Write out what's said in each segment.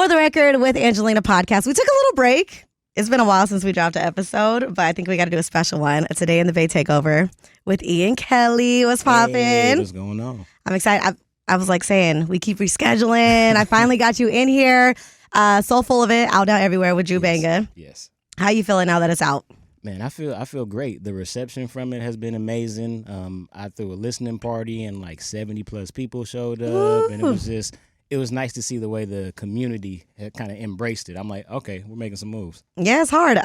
For the Record with Angelina podcast. We took a little break. It's been a while since we dropped an episode, but I think we got to do a special one. A Today in the Bay takeover with Ian Kelly. What's poppin'? Hey, what's going on? I'm excited. I was like saying, we keep rescheduling. I finally got you in here. So full of it. Out now everywhere with Drew Banga. Yes. How you feeling now that it's out? Man, I feel great. The reception from it has been amazing. I threw a listening party and like 70 plus people showed up. Woo. And it was nice to see the way the community had kind of embraced it. I'm like, okay, we're making some moves. Yeah, it's hard.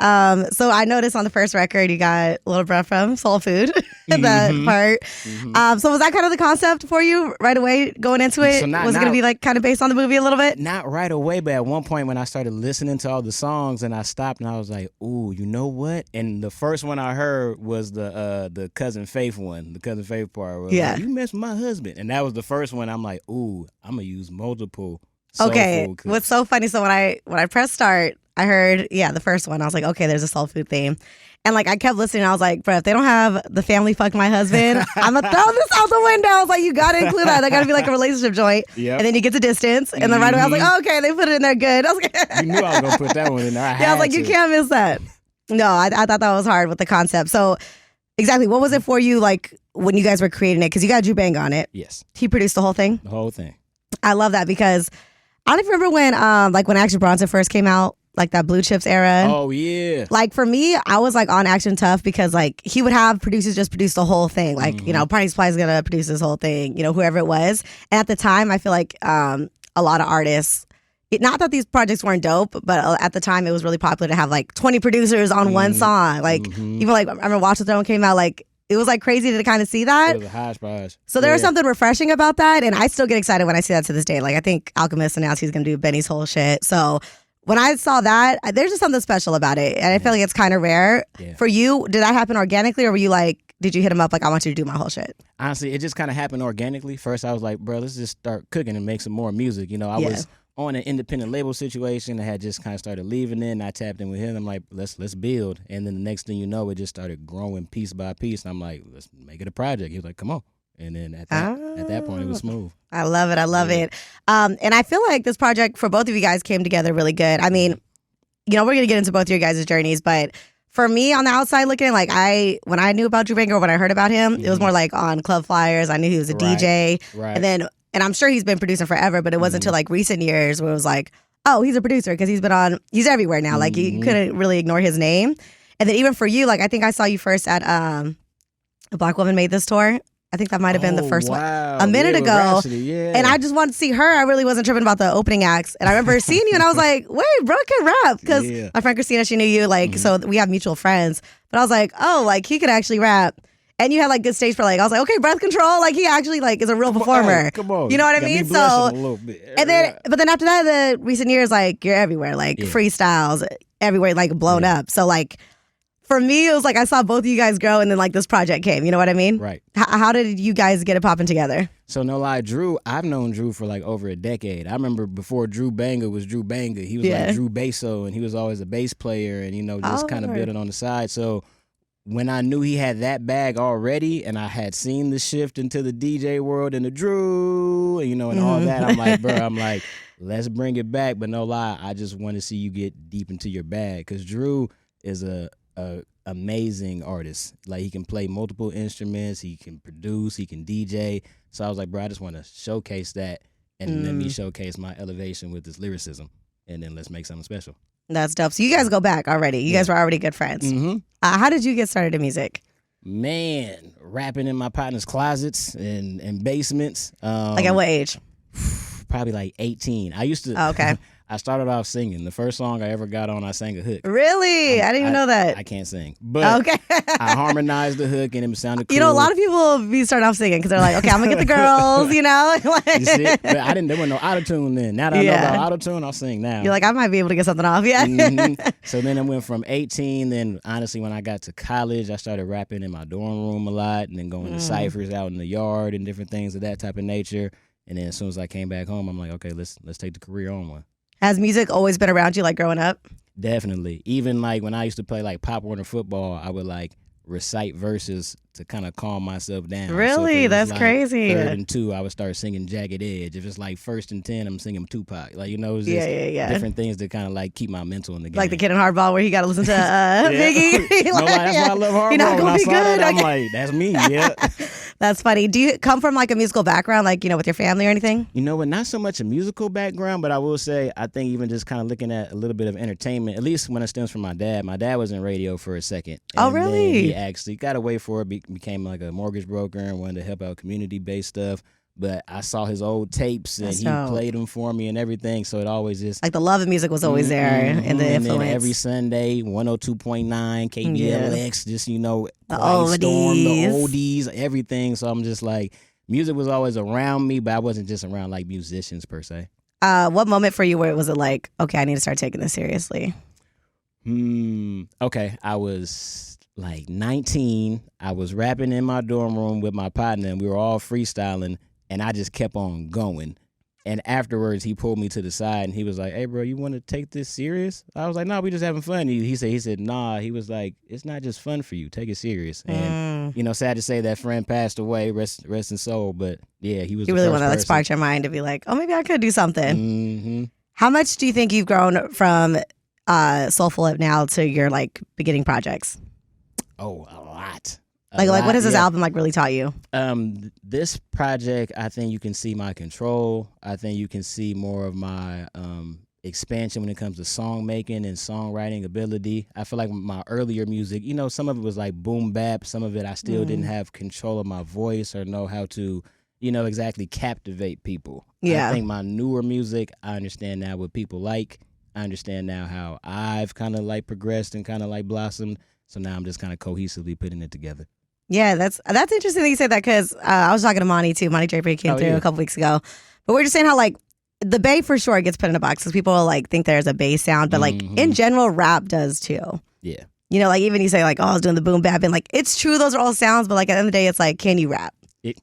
So I noticed on the first record you got a little breath from Soul Food, that part. Mm-hmm. So was that kind of the concept for you right away going into it? Was it going to be like kind of based on the movie a little bit? Not right away, but at one point when I started listening to all the songs and I stopped and I was like, ooh, you know what? And the first one I heard was the Cousin Faith one, the Cousin Faith part. Where like, you messed with my husband. And that was the first one. I'm like, ooh, I'm going to use multiple. Okay, what's so funny? So when I pressed start, I heard the first one. I was like, okay, there's a soul food theme, and like I kept listening. I was like, bro, if they don't have the family fuck my husband, I'm gonna throw this out the window. I was like, you gotta include that. That gotta be like a relationship joint. Yep. And then you get to distance, and then right away I was like, oh, okay, they put it in there good. I was like, you knew I was gonna put that one in there. I was like, you can't miss that. No, I thought that was hard with the concept. So exactly, what was it for you like when you guys were creating it? Because you got Drew Bang on it. Yes, he produced the whole thing. The whole thing. I love that because I don't even remember when Action Bronson first came out, like that Blue Chips era. Oh, yeah. Like for me, I was like on Action Tough because like he would have producers just produce the whole thing. Like, you know, Party Supply is going to produce this whole thing, you know, whoever it was. And at the time, I feel like a lot of artists, not that these projects weren't dope, but at the time it was really popular to have like 20 producers on one song. Like even like I remember Watch the Throne came out, like it was like crazy to kind of see that. It was a hodgepodge. So there was something refreshing about that. And I still get excited when I see that to this day. Like I think Alchemist announced he's going to do Benny's whole shit. So when I saw that, there's just something special about it. And I feel like it's kind of rare. Yeah. For you, did that happen organically or were you like, did you hit him up like, I want you to do my whole shit? Honestly, it just kind of happened organically. First, I was like, bro, let's just start cooking and make some more music. You know, I was on an independent label situation. I had just kind of started leaving in. I tapped in with him. I'm like, let's build. And then the next thing you know, it just started growing piece by piece. And I'm like, let's make it a project. He was like, come on. And then at that point, it was smooth. I love it. I love it. And I feel like this project for both of you guys came together really good. I mean, you know, we're going to get into both of your guys' journeys, but for me on the outside looking, like when I knew about Drew Banga or when I heard about him, it was more like on club flyers. I knew he was a DJ. Right. And I'm sure he's been producing forever, but it wasn't until like recent years where it was like, oh, he's a producer because he's everywhere now. Like you couldn't really ignore his name. And then even for you, like I think I saw you first at A Black Woman Made This tour. I think that might have been the first one a minute ago. Rhapsody, and I just wanted to see her. I really wasn't tripping about the opening acts. And I remember seeing you and I was like, wait, bro can rap. Because my friend Christina, she knew you. Like, so we have mutual friends. But I was like, oh, like he could actually rap. And you had like good stage for like, I was like, okay, breath control. Like he actually like is a real performer. Come on. You know what I mean? So, a little bit. but then after that, the recent years, like you're everywhere, like freestyles everywhere, like blown up. So like, for me, it was like I saw both of you guys grow and then like this project came. You know what I mean? Right. How did you guys get it popping together? So no lie, I've known Drew for like over a decade. I remember before Drew Banga was Drew Banga. He was like Drew Basso and he was always a bass player and, you know, just kind of building on the side. So when I knew he had that bag already and I had seen the shift into the DJ world and the Drew, and, you know, and all that, I'm like, bro, let's bring it back. But no lie, I just want to see you get deep into your bag because Drew is a amazing artist. Like he can play multiple instruments, he can produce, he can DJ. So I was like, bro, I just want to showcase that and let me showcase my elevation with this lyricism and then let's make something special. That's dope. So you guys go back already. You guys were already good friends. How did you get started in music? Man, rapping in my partner's closets and basements. Like at what age? Probably like 18. I used to. Oh, okay. I started off singing. The first song I ever got on, I sang a hook. Really? I didn't even know that. I can't sing. But I harmonized the hook and it sounded cool. You know, a lot of people be starting off singing because they're like, okay, I'm going to get the girls, you know? You see? But there wasn't no auto-tune then. Now that I know about auto-tune, I'll sing now. You're like, I might be able to get something off, So then I went from 18. Then honestly, when I got to college, I started rapping in my dorm room a lot and then going to ciphers out in the yard and different things of that type of nature. And then as soon as I came back home, I'm like, okay, let's take the career on one. Has music always been around you, like growing up? Definitely. Even like when I used to play like Pop Warner football, I would like recite verses to kind of calm myself down. Really? So that's like crazy. 3rd and 2, I would start singing Jagged Edge. If it's like 1st and 10, I'm singing Tupac. Like, it's just different things to kind of like keep my mental in the game. Like the kid in Hardball where he got to listen to Biggie. No, that's why I love Hardball. You're not gonna be good. I'm like, that's me. Yeah. That's funny. Do you come from like a musical background, like, with your family or anything? You know what? Not so much a musical background, but I will say I think even just kind of looking at a little bit of entertainment, at least when it stems from my dad. My dad was in radio for a second. Oh, really? Then he actually got away for it, became like a mortgage broker and wanted to help out community-based stuff. But I saw his old tapes and he played them for me and everything. So it always just like the love of music was always there and the influence. And then every Sunday, 102.9, KBLX, just, the Quiet Storm, the oldies. oldies, everything. So I'm just like, music was always around me, but I wasn't just around like musicians per se. What moment for you where it was like, okay, I need to start taking this seriously? Okay, I was like 19. I was rapping in my dorm room with my partner and we were all freestyling. And I just kept on going. And afterwards, he pulled me to the side and he was like, hey, bro, you want to take this serious? I was like, no, we just having fun. He said, nah. He was like, it's not just fun for you. Take it serious. And, sad to say that friend passed away, rest in soul. But, yeah, he was You really want to like spark your mind to be like, oh, maybe I could do something. Mm-hmm. How much do you think you've grown from Soulful Up now to your like beginning projects? Oh, a lot. Like what has this album like really taught you? This project, I think you can see my control. I think you can see more of my expansion when it comes to song making and songwriting ability. I feel like my earlier music, some of it was like boom bap. Some of it I still didn't have control of my voice or know how to, exactly captivate people. Yeah. I think my newer music, I understand now what people like. I understand now how I've kind of like progressed and kind of like blossomed. So now I'm just kind of cohesively putting it together. Yeah, that's interesting that you said that because I was talking to Monty too. Monty Draper came through a couple weeks ago. But we're just saying how like the Bay for sure gets put in a box because people like think there's a bass sound. But like in general, rap does too. Yeah. Like even you say like, oh, I was doing the boom bap. And like it's true, those are all sounds. But like at the end of the day, it's like, can you rap?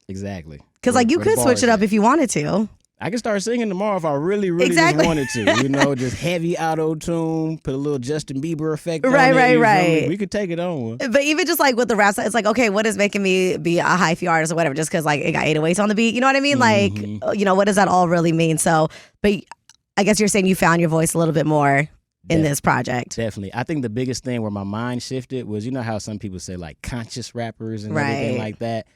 Exactly. Because like you could switch it up if you wanted to. I can start singing tomorrow if I really just wanted to. Just heavy auto-tune, put a little Justin Bieber effect on it. Right. We could take it on. But even just like with the rap, it's like, okay, what is making me be a hyphy artist or whatever just because like it got 808s on the beat? You know what I mean? Like, what does that all really mean? So, but I guess you're saying you found your voice a little bit more in this project. Definitely. I think the biggest thing where my mind shifted was, how some people say like conscious rappers and everything like that.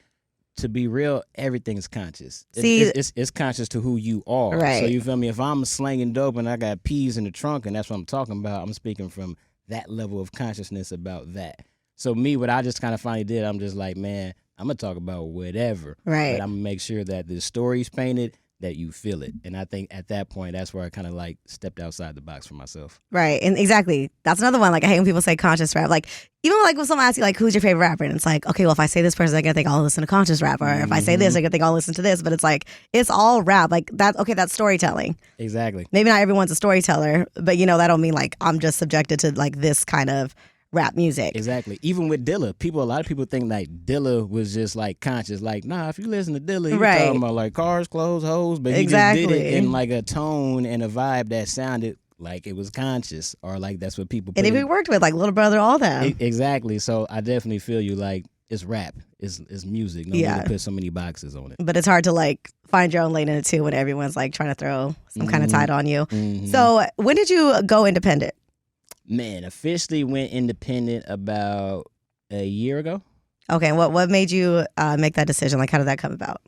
To be real, everything is conscious. It's conscious to who you are. Right. So you feel me? If I'm slanging dope and I got peas in the trunk and that's what I'm talking about, I'm speaking from that level of consciousness about that. So me, what I just kind of finally did, I'm just like, man, I'm going to talk about whatever. Right. But I'm going to make sure that the story's painted, that you feel it. And I think at that point, that's where I kind of like stepped outside the box for myself. Right. And exactly. That's another one. Like I hate when people say conscious rap. Like even like when someone asks you like, who's your favorite rapper? And it's like, okay, well, if I say this person, they're going to think I'll listen to conscious rap. Or if I say this, they're going to think I'll listen to this. But it's like, it's all rap. Like that. Okay, that's storytelling. Exactly. Maybe not everyone's a storyteller, but that don't mean like I'm just subjected to like this kind of rap music. Exactly. Even with Dilla, a lot of people think like Dilla was just like conscious. Like, nah, if you listen to Dilla, he's talking about like cars, clothes, hoes, but he just did it in like a tone and a vibe that sounded like it was conscious, or like that's what people. And even worked with like Little Brother, all that. Exactly. So I definitely feel you. Like it's rap, it's music. No need to put so many boxes on it. But it's hard to like find your own lane in it too when everyone's like trying to throw some kind of tide on you. So when did you go independent? Man, officially went independent about a year ago. Okay, what made you make that decision? Like, how did that come about?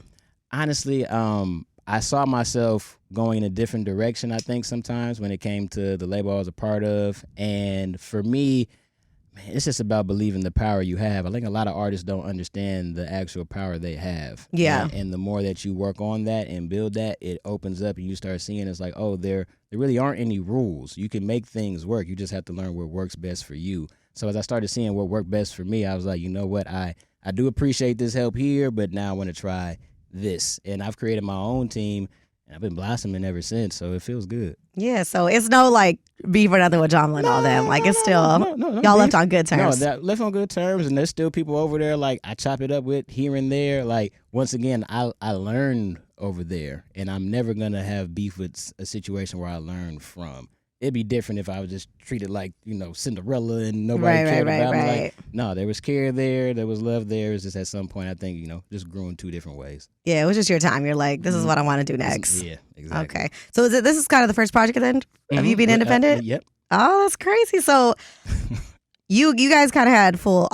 Honestly, I saw myself going in a different direction, I think, sometimes when it came to the label I was a part of. And for me, man, it's just about believing the power you have. I think a lot of artists don't understand the actual power they have. Yeah. And the more that you work on that and build that, it opens up and you start seeing it's like, oh, there really aren't any rules. You can make things work. You just have to learn what works best for you. So as I started seeing what worked best for me, I was like, you know what? I do appreciate this help here, but now I want to try this. And I've created my own team. And I've been blossoming ever since, so it feels good. Yeah, so it's no like beef or nothing with Jamla and all them. Like it's still y'all left on good terms. No, left on good terms, and there's still people over there like I chop it up with here and there. Like once again, I learned over there, and I'm never gonna have beef with a situation where I learned from. it'd be different if I was just treated like, Cinderella and nobody cared about me. Like, no, there was care there was love there. It's just at some point, I think, just grew in two different ways. Yeah, it was just your time. You're like, this is what I want to do next. Yeah, exactly. Okay. So this is kind of the first project then of you being independent? Yep. Oh, that's crazy. So you guys kind of had full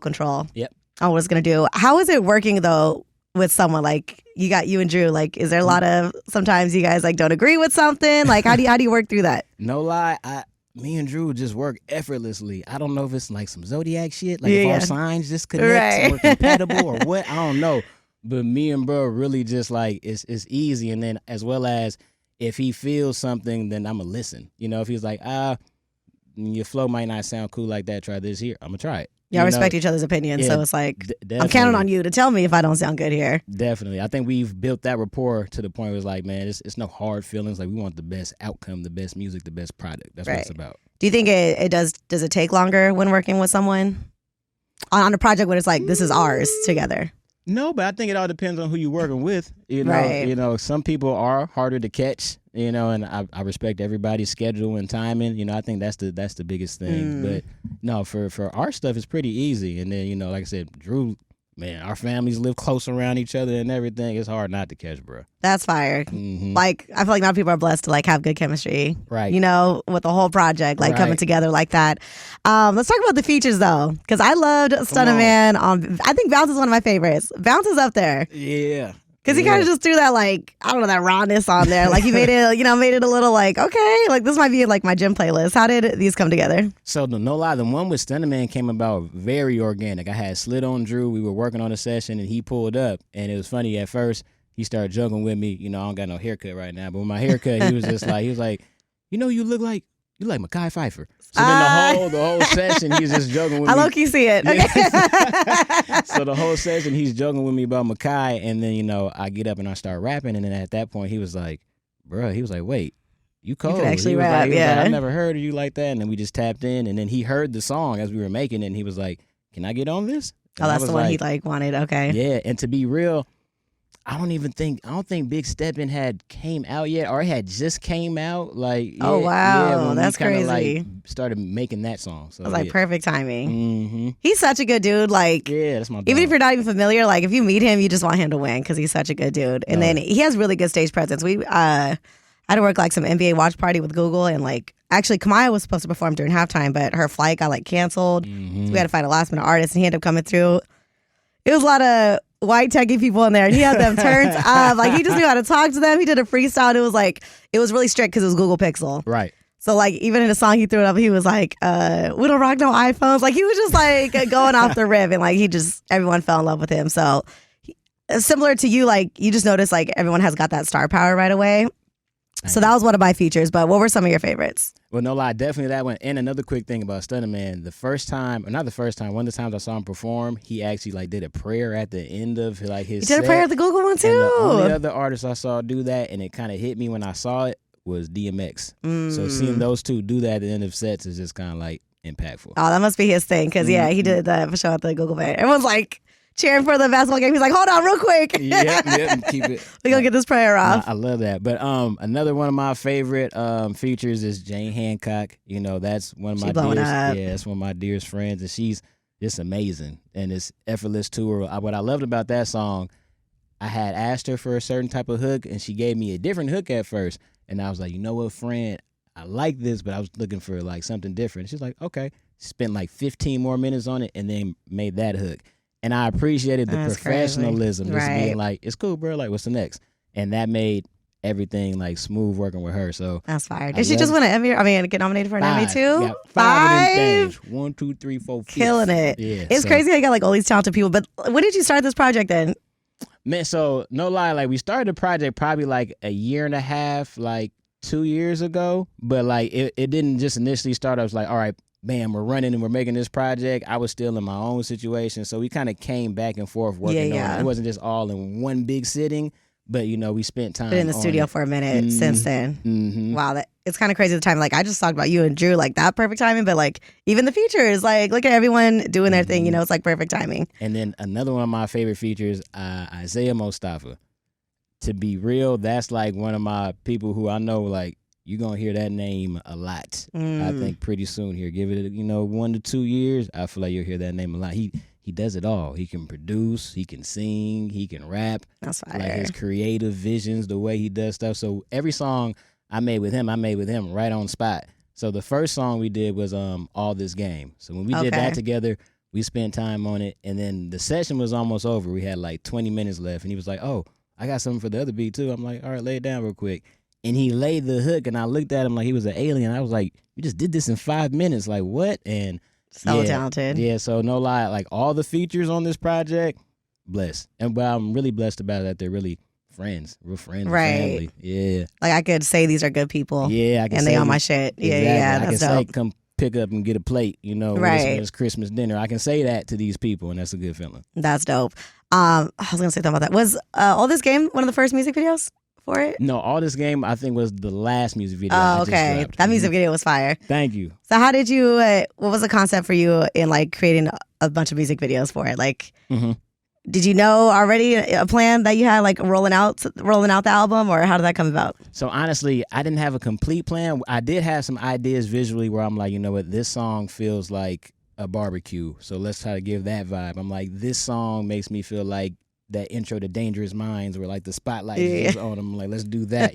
control. Yep. On what it's going to do. How is it working though with someone like you and Drew? Like, is there a lot of sometimes you guys like don't agree with something? Like, how do you work through that? No lie, me and Drew just work effortlessly. I don't know if it's like some zodiac shit, like if our signs just connect, and we're compatible or what. I don't know. But me and bro really just like it's easy. And then as well as if he feels something, then I'ma listen. If he's like, your flow might not sound cool like that, try this here, I'ma try it. Y'all respect each other's opinions, so it's like, I'm counting on you to tell me if I don't sound good here. Definitely. I think we've built that rapport to the point where it's like, man, it's no hard feelings. Like, we want the best outcome, the best music, the best product. That's what it's about. Do you think does it take longer when working with someone on a project when it's like, this is ours together? No, but I think it all depends on who you're working with. Some people are harder to catch, and I respect everybody's schedule and timing. I think that's the biggest thing. But no, for our stuff, it's pretty easy. And then, like I said, Drew, man, our families live close around each other and everything. It's hard not to catch, bro. That's fire. Mm-hmm. Like, I feel like now people are blessed to like have good chemistry. Right. With the whole project, like coming together like that. Let's talk about the features though, because I loved Stunna Man. I think Bounce is one of my favorites. Bounce is up there. Yeah. Because he kind of just threw that, like, I don't know, that rawness on there. Like, he made it a little like, okay, like this might be like my gym playlist. How did these come together? So, no lie, the one with Stunna Man came about very organic. I had slid on Drew. We were working on a session, and he pulled up. And it was funny at first. He started joking with me. I don't got no haircut right now. But with my haircut, he was just like, you look like Mekhi Phifer. So then the whole session, he's just joking with me. I low-key see it. Okay. So the whole session, he's joking with me about Mekhi, and then, I get up and I start rapping, and then at that point, he was like, bruh, wait, you cold. You can actually rap, like, I never heard of you like that, and then we just tapped in, and then he heard the song as we were making it, and he was like, can I get on this? And that's the one he wanted, okay. Yeah, and to be real, I don't think Big Steppin' had came out yet, or it had just came out. Like, oh wow, when that's crazy. Like started making that song, so it was like perfect timing. Mm-hmm. He's such a good dude. Like, that's my dog. Even if you're not even familiar, like if you meet him, you just want him to win because he's such a good dude. And then he has really good stage presence. We I had to work like some NBA watch party with Google, and like actually Kamaya was supposed to perform during halftime, but her flight got like canceled. So we had to find a last minute artist, and he ended up coming through. It was a lot of white techie people in there, and he had them turned up. Like, he just knew how to talk to them. He did a freestyle, and it was really strict because it was Google Pixel. Right. So, like, even in the song he threw it up, he was like, we don't rock no iPhones. Like, he was just, like, going off the rip, and, like, everyone fell in love with him. So, similar to you, like, you just noticed, like, everyone has got that star power right away. So that was one of my features, but what were some of your favorites? Well, no lie, definitely that one. And another quick thing about Stunna Man, one of the times I saw him perform, he actually like did a prayer at the end of like his set. He did a prayer at the Google one too. And the only other artist I saw do that, and it kind of hit me when I saw it, was DMX. So seeing those two do that at the end of sets is just kind of like impactful. Oh, that must be his thing, because he did that for sure at the Google Fair. Everyone's like cheering for the basketball game. He's like, hold on real quick. Keep it. We're going to get this prayer off. I love that. But another one of my favorite features is Jane Hancock. That's one of my dearest. Yeah, that's one of my dearest friends, and she's just amazing. And it's effortless to her. What I loved about that song, I had asked her for a certain type of hook, and she gave me a different hook at first. And I was like, you know what, friend? I like this, but I was looking for like something different. She's like, okay. Spent like 15 more minutes on it, and then made that hook. And I appreciated the professionalism, just being like, it's cool, bro. Like, what's the next? And that made everything like smooth working with her. So that's fire. Did she just win an Emmy? Get nominated for an Emmy too? Yeah, 5 of them things. 1, 2, 3, 4, 5. Killing it. Yeah, it's crazy how you got like all these talented people. But when did you start this project then? Man, so no lie, like we started the project probably like a year and a half, like 2 years ago. But like it didn't just initially start. I was like, all right, bam, we're running and we're making this project. I was still in my own situation, so we kind of came back and forth working on it. It wasn't just all in one big sitting, but we spent time in the studio for a minute since then. Mm-hmm. Wow, it's kind of crazy the time. Like, I just talked about you and Drew, like that perfect timing, but like even the features, like look at everyone doing their thing. It's like perfect timing. And then another one of my favorite features, Isaiah Mustafa. To be real, that's like one of my people who I know like you're gonna hear that name a lot. I think pretty soon here. Give it 1 to 2 years. I feel like you'll hear that name a lot. He does it all. He can produce, he can sing, he can rap. That's fire. Like his creative visions, the way he does stuff. So every song I made with him right on spot. So the first song we did was All This Game. So when we did that together, we spent time on it, and then the session was almost over. We had like 20 minutes left, and he was like, "Oh, I got something for the other beat too." I'm like, "All right, lay it down real quick." And he laid the hook, and I looked at him like he was an alien. I was like, "You just did this in 5 minutes, like what?" And so talented. Yeah, so no lie, like all the features on this project, blessed. But I'm really blessed about that they're really real friends, right? Family. Yeah, like I could say these are good people. Yeah, I can. And say they on my shit. Exactly. Yeah, that's dope. I can say come pick up and get a plate, right? It's Christmas dinner. I can say that to these people, and that's a good feeling. That's dope. I was gonna say something about that. Was All This Game one of the first music videos for it? No, All This Game I think was the last music video. Oh, okay. That music video was fire. Thank you. So how did you? What was the concept for you in like creating a bunch of music videos for it? Like, did you know already a plan that you had like rolling out the album, or how did that come about? So honestly, I didn't have a complete plan. I did have some ideas visually where I'm like, you know what, this song feels like a barbecue, so let's try to give that vibe. I'm like, this song makes me feel like that intro to Dangerous Minds, where like the spotlight is on them. Like, let's do that.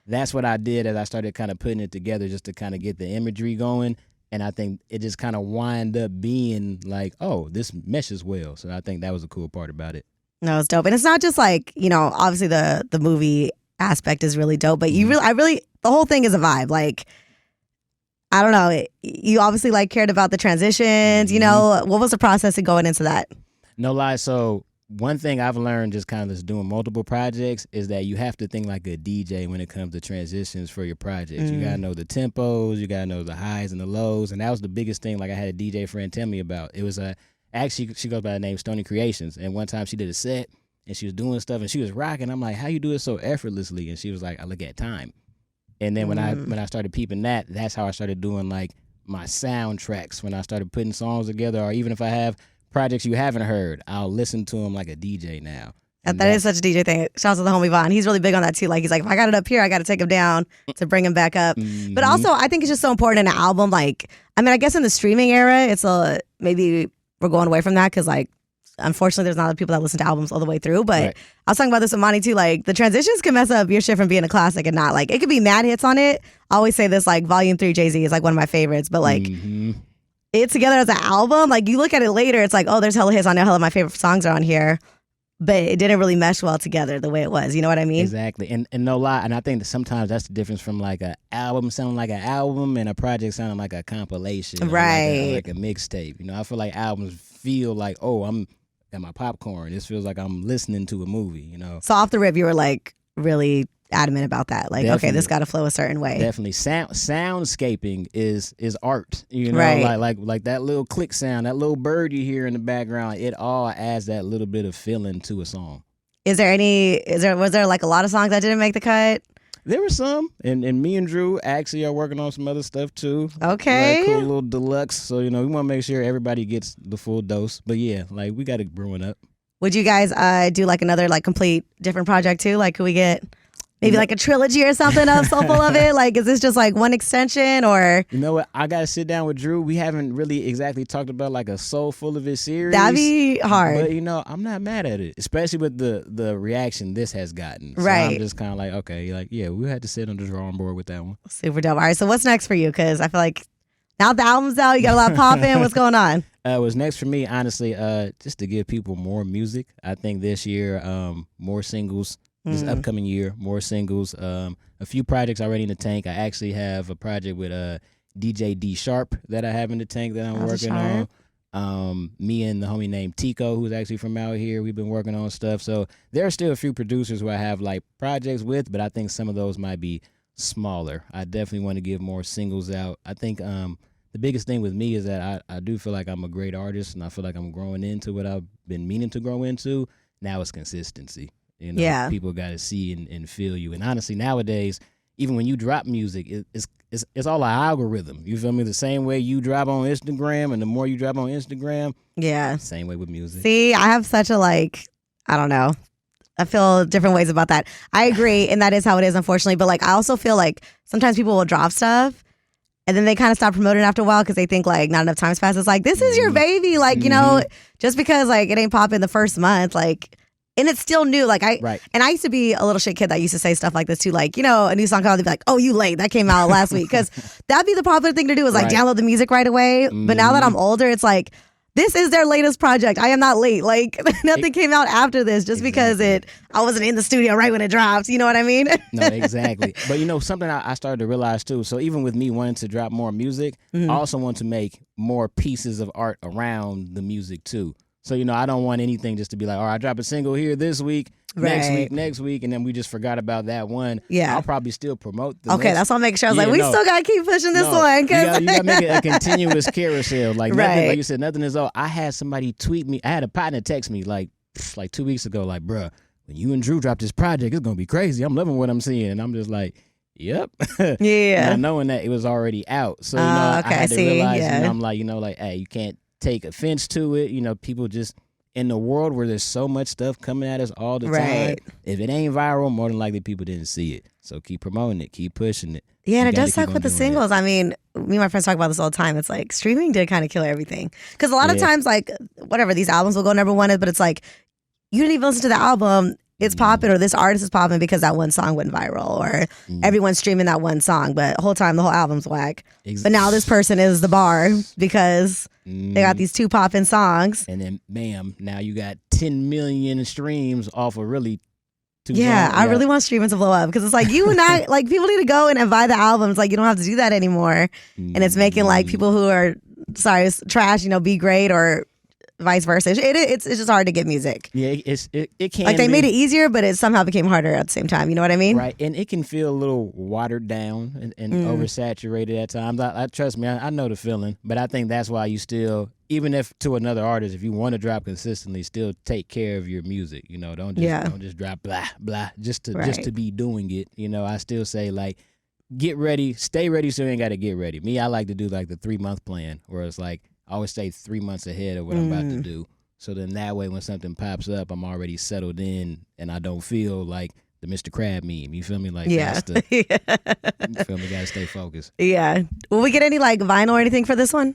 That's what I did as I started kind of putting it together, just to kind of get the imagery going. And I think it just kind of wind up being like, oh, this meshes well. So I think that was a cool part about it. No, it's dope. And it's not just like, obviously the movie aspect is really dope, but the whole thing is a vibe. Like, I don't know. You obviously like cared about the transitions, what was the process of going into that? No lie. So one thing I've learned just kind of just doing multiple projects is that you have to think like a DJ when it comes to transitions for your projects. You got to know the tempos, you got to know the highs and the lows. And that was the biggest thing like I had a DJ friend tell me about. It was actually, she goes by the name Stony Creations. And one time she did a set and she was doing stuff and she was rocking. I'm like, how you do it so effortlessly? And she was like, I look at time. And then when I started peeping that's how I started doing like my soundtracks, when I started putting songs together, or even if I have projects you haven't heard, I'll listen to them like a DJ now. And that is such a DJ thing. Shout out to the homie Vaughn. He's really big on that too. Like, he's like, if I got it up here, I got to take him down to bring him back up. But also, I think it's just so important in an album. Like, I mean, I guess in the streaming era, it's maybe we're going away from that because, like, unfortunately, there's not a lot of people that listen to albums all the way through. But right. I was talking about this with Monty too. Like, the transitions can mess up your shit from being a classic and not. Like, it could be mad hits on it. I always say this, like, Volume 3 Jay-Z is like one of my favorites. But like, it together as an album, like, you look at it later, it's like, oh, there's hella hits on there. Hella my favorite songs are on here. But it didn't really mesh well together the way it was. You know what I mean? Exactly. And no lie. And I think that sometimes that's the difference from like an album sounding like an album and a project sounding like a compilation. Right. Like a mixtape. I feel like albums feel like, oh, I'm at my popcorn. This feels like I'm listening to a movie, So off the rip, you were like really adamant about that. Like, definitely. Okay, this got to flow a certain way. Definitely. Soundscaping is art. Right. Like that little click sound, that little bird you hear in the background, it all adds that little bit of feeling to a song. Was there like a lot of songs that didn't make the cut? There were some, and me and Drew actually are working on some other stuff too. Okay. Like cool little deluxe. So, we want to make sure everybody gets the full dose. But yeah, like we got it brewing up. Would you guys do like another like complete different project too? Like, could we get maybe like a trilogy or something of so full of it? Like, is this just like one extension or? You know what? I got to sit down with Drew. We haven't really exactly talked about like a Soul Full of It series. That'd be hard. But, I'm not mad at it, especially with the reaction this has gotten. So right. I'm just kind of like, okay, like, yeah, we had to sit on the drawing board with that one. Super dope. All right. So what's next for you? Because I feel like now the album's out, you got a lot popping. What's going on? What's next for me, honestly, just to give people more music. I think this year, more singles. This upcoming year, more singles, a few projects already in the tank. I actually have a project with DJ D Sharp that I have in the tank that I'm working on. Me and the homie named Tico, who's actually from out here, we've been working on stuff. So there are still a few producers who I have like projects with, but I think some of those might be smaller. I definitely want to give more singles out. I think the biggest thing with me is that I do feel like I'm a great artist, and I feel like I'm growing into what I've been meaning to grow into. Now it's consistency. People got to see and feel you. And honestly, nowadays, even when you drop music, it's all an algorithm. You feel me? The same way you drop on Instagram, and the more you drop on Instagram, yeah, same way with music. See, I have such a I don't know. I feel different ways about that. I agree, and that is how it is, unfortunately. But like, I also feel like sometimes people will drop stuff, and then they kind of stop promoting it after a while because they think like not enough time's passed. It's like, this is your baby, like you know, just because like it ain't popping the first month, like. And it's still new. Like and I used to be a little shit kid that used to say stuff like this too. Like, you know, a new song comes out, they'd be like, oh, you late. That came out last week. Because that'd be the popular thing to do is like download the music right away. But now that I'm older, it's like, this is their latest project. I am not late. Like nothing came out after this just because I wasn't in the studio right when it dropped. You know what I mean? No, exactly. But you know, something I started to realize too. So even with me wanting to drop more music, I also want to make more pieces of art around the music too. So, you know, I don't want anything just to be like, all right, I drop a single here this week, next week, and then we just forgot about that one. Yeah. I'll probably still promote the next. That's what I'm making sure. I was like, we still got to keep pushing this one. You got to make it a continuous carousel. Like, nothing, like you said, nothing is all. I had somebody tweet me. I had a partner text me like 2 weeks ago, like, bruh, when you and Drew drop this project, it's going to be crazy. I'm loving what I'm seeing. And I'm just like, yep. Yeah. Not knowing that it was already out. So, you know, I had to realize, you know, I'm like, you know, like, hey, you can't take offense to it. You know, people just in the world where there's so much stuff coming at us all the time. If it ain't viral, more than likely people didn't see it. So keep promoting it, keep pushing it. Yeah, and it does suck with the singles. I mean, me and my friends talk about this all the time. It's like streaming did kind of kill everything. Because a lot of times, like, whatever, these albums will go number one, but it's like, you didn't even listen to the album. It's popping, or this artist is popping because that one song went viral, or everyone's streaming that one song, but the whole time the whole album's whack. But now this person is the bar because they got these two popping songs. And then, bam, now you got 10 million streams off of really two songs. I really want streaming to blow up because it's like you and I, like people need to go in and buy the albums. Like you don't have to do that anymore. And it's making like people who are, trash, you know, be great or vice versa. It's just hard to get music. Yeah, it can. Like they made it easier, but it somehow became harder at the same time. You know what I mean? Right, and it can feel a little watered down and oversaturated at times. I trust me, I know the feeling, but I think that's why you still, even if to another artist, if you want to drop consistently, still take care of your music. You know, don't just drop blah blah just to be doing it. You know, I still say like, get ready, stay ready, so you ain't got to get ready. Me, I like to do like the 3-month plan, where it's like, I always stay 3 months ahead of what I'm about to do. So then that way when something pops up, I'm already settled in and I don't feel like the Mr. Crab meme. You feel me? Like, that's the, you feel me? Gotta stay focused. Yeah. Will we get any like vinyl or anything for this one?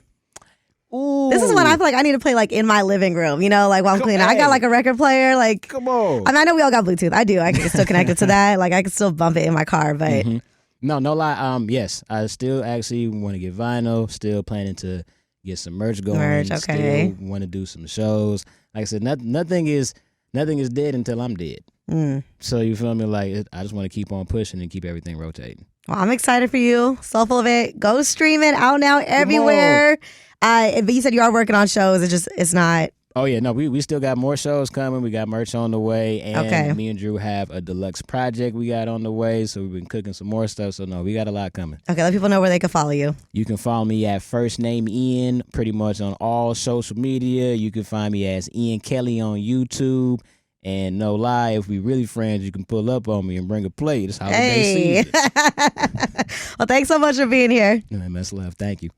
Ooh. This is what I feel like I need to play like in my living room, you know, like while I'm cleaning. I got like a record player, like. Come on. I mean, I know we all got Bluetooth. I do. I can still connect it to that. Like I can still bump it in my car, but. No lie. Yes, I still actually want to get vinyl. Still planning to get some merch going. Still want to do some shows. Like I said, nothing is dead until I'm dead. So you feel me? Like I just want to keep on pushing and keep everything rotating. Well, I'm excited for you. So full of it. Go stream it out now everywhere. But you said you are working on shows. It's not. Oh yeah, no, we still got more shows coming. We got merch on the way, and me and Drew have a deluxe project we got on the way. So we've been cooking some more stuff. So no, we got a lot coming. Okay, let people know where they can follow you. You can follow me at First Name Ian, pretty much on all social media. You can find me as Ian Kelly on YouTube. And no lie, if we really friends, you can pull up on me and bring a plate. It's holiday season. Well, thanks so much for being here. Much love. Thank you.